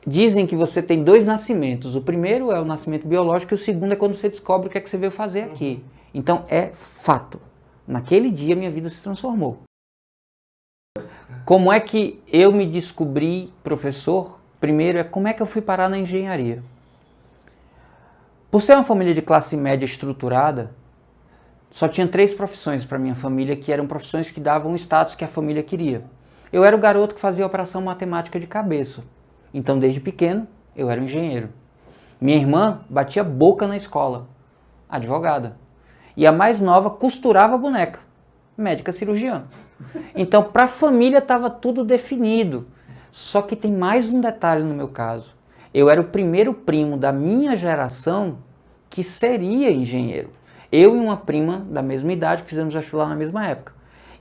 dizem que você tem 2 nascimentos. O primeiro é o nascimento biológico e o segundo é quando você descobre o que é que você veio fazer aqui. Então é fato. Naquele dia minha vida se transformou. Como é que eu me descobri professor? Primeiro é como é que eu fui parar na engenharia. Por ser uma família de classe média estruturada, só tinha 3 profissões para minha família que eram profissões que davam o status que a família queria. Eu era o garoto que fazia operação matemática de cabeça. Então, desde pequeno, eu era um engenheiro. Minha irmã batia boca na escola, advogada. E a mais nova costurava boneca, médica cirurgiã. Então, para a família estava tudo definido. Só que tem mais um detalhe no meu caso. Eu era o primeiro primo da minha geração que seria engenheiro. Eu e uma prima da mesma idade, que fizemos vestibular na mesma época.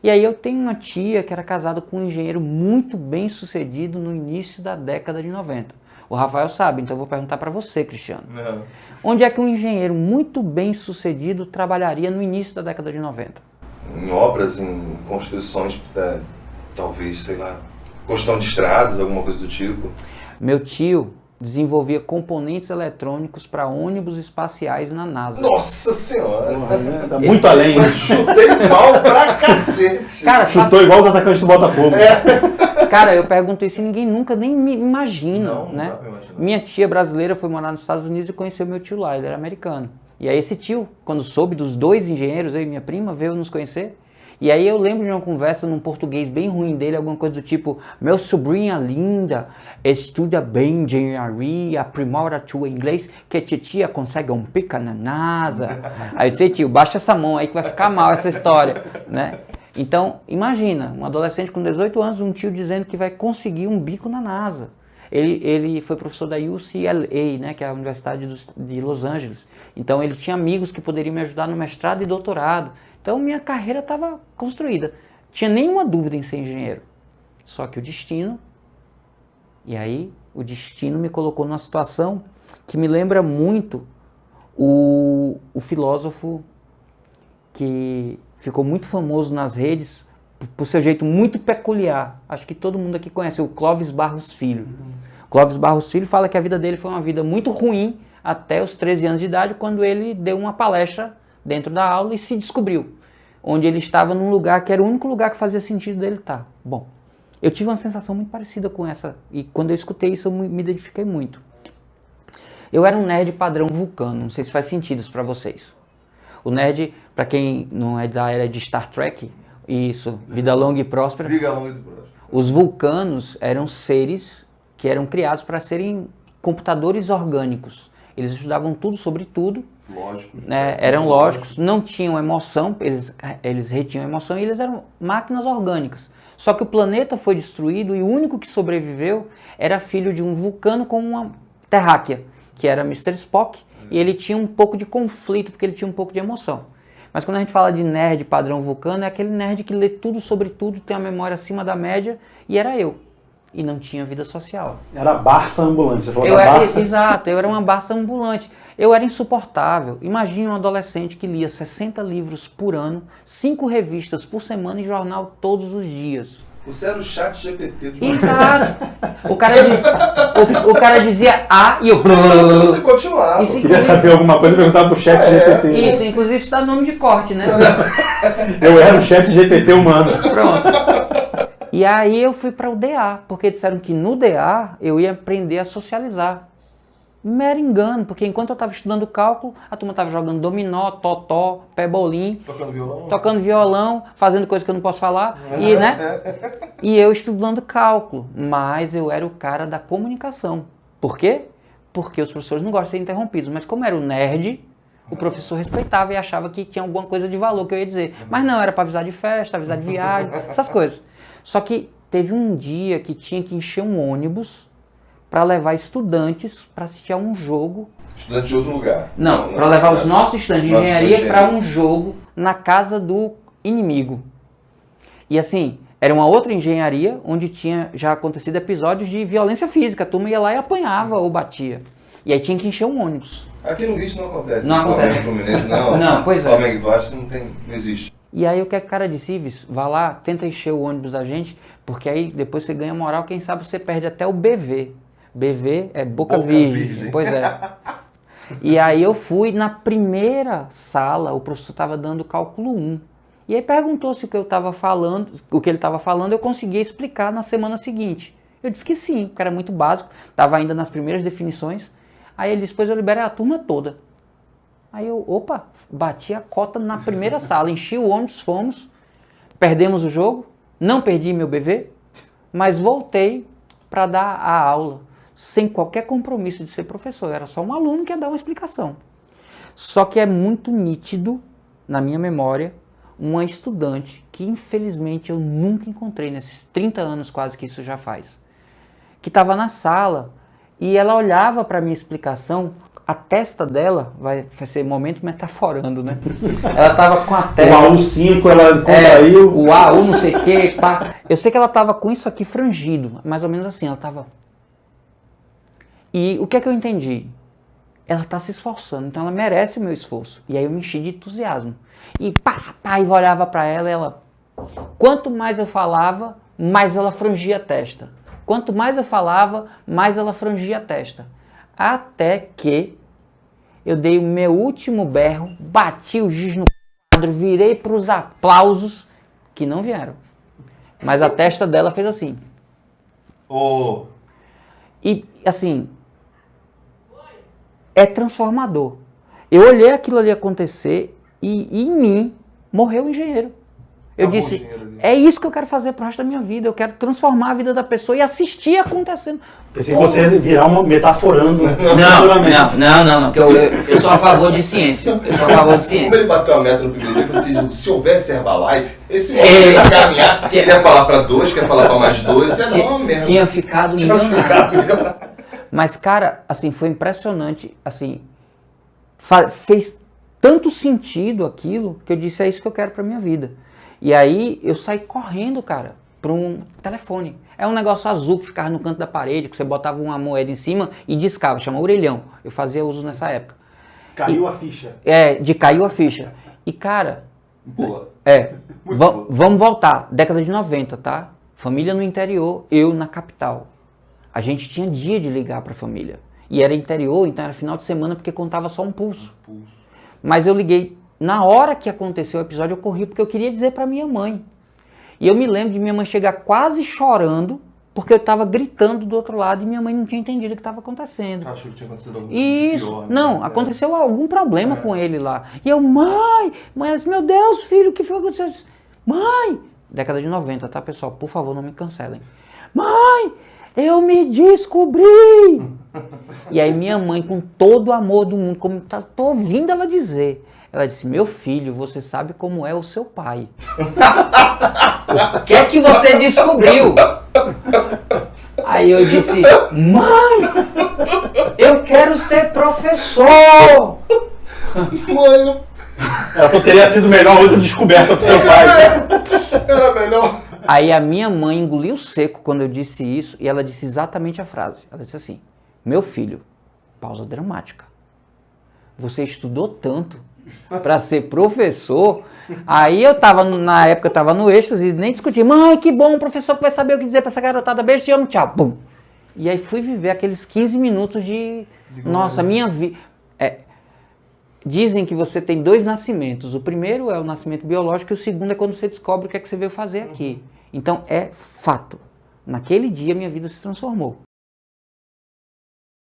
E aí eu tenho uma tia que era casada com um engenheiro muito bem sucedido no início da década de 90. O Rafael sabe, então eu vou perguntar para você, Cristiano. Não. Onde é que um engenheiro muito bem sucedido trabalharia no início da década de 90? Em obras, em construções, talvez, sei lá, construção de estradas, alguma coisa do tipo. Meu tio desenvolvia componentes eletrônicos para ônibus espaciais na NASA. Nossa Senhora! Tá muito além. Eu chutei mal pra cacete. Cara, Chutou igual os atacantes do Botafogo. Cara, eu pergunto isso e ninguém nunca nem me imagina, Não né? dá pra imaginar. Minha tia brasileira foi morar nos Estados Unidos e conheceu meu tio lá, ele era americano. E aí esse tio, quando soube dos 2 engenheiros, eu e minha prima, veio nos conhecer. E aí eu lembro de uma conversa num português bem ruim dele, alguma coisa do tipo: meu sobrinha linda, estuda bem engenharia, aprimora teu inglês, que a titia consegue um pica na NASA. Aí eu disse: tio, baixa essa mão aí que vai ficar mal essa história, né? Então, imagina, um adolescente com 18 anos, um tio dizendo que vai conseguir um bico na NASA. Ele foi professor da UCLA, né, que é a Universidade de Los Angeles. Então ele tinha amigos que poderiam me ajudar no mestrado e doutorado. Então minha carreira estava construída. Tinha nenhuma dúvida em ser engenheiro. Só que o destino me colocou numa situação que me lembra muito o filósofo que ficou muito famoso nas redes por seu jeito muito peculiar. Acho que todo mundo aqui conhece, o Clóvis Barros Filho. Clóvis Barros Filho fala que a vida dele foi uma vida muito ruim até os 13 anos de idade, quando ele deu uma palestra dentro da aula e se descobriu, onde ele estava num lugar que era o único lugar que fazia sentido dele estar. Bom, eu tive uma sensação muito parecida com essa, e quando eu escutei isso eu me identifiquei muito. Eu era um nerd padrão vulcano, não sei se faz sentido isso para vocês. O nerd, para quem não é da era de Star Trek, isso, vida longa e próspera. Vida longa e próspera. Os vulcanos eram seres que eram criados para serem computadores orgânicos. Eles estudavam tudo sobre tudo. Lógicos. Né? Eram lógicos, não tinham emoção, eles retinham emoção e eles eram máquinas orgânicas. Só que o planeta foi destruído e o único que sobreviveu era filho de um vulcano com uma terráquea, que era Mr. Spock, e ele tinha um pouco de conflito, porque ele tinha um pouco de emoção. Mas quando a gente fala de nerd padrão vulcano, é aquele nerd que lê tudo sobre tudo, tem a memória acima da média, e era eu. E não tinha vida social. Era a Barça ambulante, você falou da Barça? Exato, eu era uma Barça ambulante. Eu era insuportável. Imagine um adolescente que lia 60 livros por ano, 5 revistas por semana e jornal todos os dias. Você era o chat GPT do Exato. O cara dizia A e eu... Você continuava. Isso, Queria saber alguma coisa e perguntava pro chat GPT. Isso, inclusive está no nome de corte, né? Eu era o chat GPT humano. Pronto. E aí eu fui para o DA, porque disseram que no DA eu ia aprender a socializar. Mero engano, porque enquanto eu estava estudando cálculo, a turma estava jogando dominó, totó, pebolim, tocando violão, fazendo coisa que eu não posso falar, e eu estudando cálculo. Mas eu era o cara da comunicação. Por quê? Porque os professores não gostam de ser interrompidos. Mas como era o nerd, o professor respeitava e achava que tinha alguma coisa de valor que eu ia dizer. Mas não, era para avisar de festa, avisar de viagem, essas coisas. Só que teve um dia que tinha que encher um ônibus para levar estudantes para assistir a um jogo. Estudantes de outro lugar. Não, para levar os nossos estudantes de engenharia para um jogo na casa do inimigo. E assim, era uma outra engenharia onde tinha já acontecido episódios de violência física. A turma ia lá e apanhava ou batia. E aí tinha que encher um ônibus. Aqui no Rio isso não acontece. Não acontece. Fluminense, não. Não, pois é. Flamengo e Vasco não existe. E aí o que é que o cara disse? Ives, vá lá, tenta encher o ônibus da gente, porque aí depois você ganha moral, quem sabe você perde até o BV. BV é boca Boca virgem. virgem. Pois é. E aí eu fui na primeira sala, o professor estava dando cálculo 1. E aí perguntou se o que eu estava falando, o que ele estava falando, eu conseguia explicar na semana seguinte. Eu disse que sim, porque era muito básico, estava ainda nas primeiras definições. Aí ele disse, depois eu liberei a turma toda. Aí eu, opa, bati a cota na primeira sala, enchi o ônibus, fomos, perdemos o jogo, não perdi meu BV, mas voltei para dar a aula, sem qualquer compromisso de ser professor, eu era só um aluno que ia dar uma explicação. Só que é muito nítido, na minha memória, uma estudante que infelizmente eu nunca encontrei nesses 30 anos quase que isso já faz, que estava na sala e ela olhava para a minha explicação, a testa dela, vai ser momento metaforando, né? Ela estava com a testa... O AU5 ela contraiu. O AU não sei o que, pá. Eu sei que ela estava com isso aqui frangido, mais ou menos assim, ela estava... E o que é que eu entendi? Ela está se esforçando, então ela merece o meu esforço. E aí eu me enchi de entusiasmo. E pá, e olhava para ela e ela... Quanto mais eu falava, mais ela frangia a testa. Quanto mais eu falava, mais ela frangia a testa. Até que eu dei o meu último berro, bati o giz no quadro, virei para os aplausos, que não vieram. Mas a testa dela fez assim. Oh. E assim, é transformador. Eu olhei aquilo ali acontecer e em mim morreu o engenheiro. Eu Acabou o disse, engenheiro ali. é isso que eu quero fazer pro resto da minha vida. Eu quero transformar a vida da pessoa e assistir acontecendo. Pensei que você ia virar uma metaforando. Não. Que eu sou a favor de ciência. Eu sou a favor de Como ciência. ele bateu a meta no primeiro dia, ele falou assim, se houvesse Herbalife, esse momento ia caminhar, ele ia falar para 2, quer falar para mais 2, isso é não, merda. Tinha ficado Tinha milionário. ficado milionário. Mas, cara, assim, foi impressionante, assim, fez tanto sentido aquilo que eu disse, é isso que eu quero pra minha vida. E aí eu saí correndo, cara, para um telefone. É um negócio azul que ficava no canto da parede, que você botava uma moeda em cima e discava, chama orelhão. Eu fazia uso nessa época. Caiu a ficha. Caiu a ficha. E, cara, Boa. Muito boa. vamos voltar, década de 90, tá? Família no interior, eu na capital. A gente tinha dia de ligar pra família. E era interior, então era final de semana, porque contava só um pulso. Mas eu liguei, na hora que aconteceu o episódio, eu corri porque eu queria dizer pra minha mãe. E eu me lembro de minha mãe chegar quase chorando, porque eu estava gritando do outro lado e minha mãe não tinha entendido o que estava acontecendo. Você achou que tinha acontecido alguma Isso, coisa pior, né? não, aconteceu algum problema com ele lá. E eu, mãe, ela disse, meu Deus, filho, o que foi que aconteceu? Eu disse, mãe, década de 90, tá, pessoal? Por favor, não me cancelem. Mãe, eu me descobri! E aí minha mãe, com todo o amor do mundo, como tô ouvindo ela dizer, ela disse, meu filho, você sabe como é o seu pai. O que é que você descobriu? Aí eu disse, mãe, eu quero ser professor. Mãe, Ela poderia ter sido melhor outra descoberta pro seu pai. era melhor. Aí a minha mãe engoliu seco quando eu disse isso e ela disse exatamente a frase. Ela disse assim, meu filho, pausa dramática, você estudou tanto para ser professor. Aí eu tava, na época eu tava no êxtase e nem discuti. Mãe, que bom, um professor que vai saber o que dizer para essa garotada. Beijo, te amo, tchau. Bum. E aí fui viver aqueles 15 minutos de nossa, minha vida. Dizem que você tem 2 nascimentos. O primeiro é o nascimento biológico e o segundo é quando você descobre o que é que você veio fazer aqui. Então é fato. Naquele dia minha vida se transformou.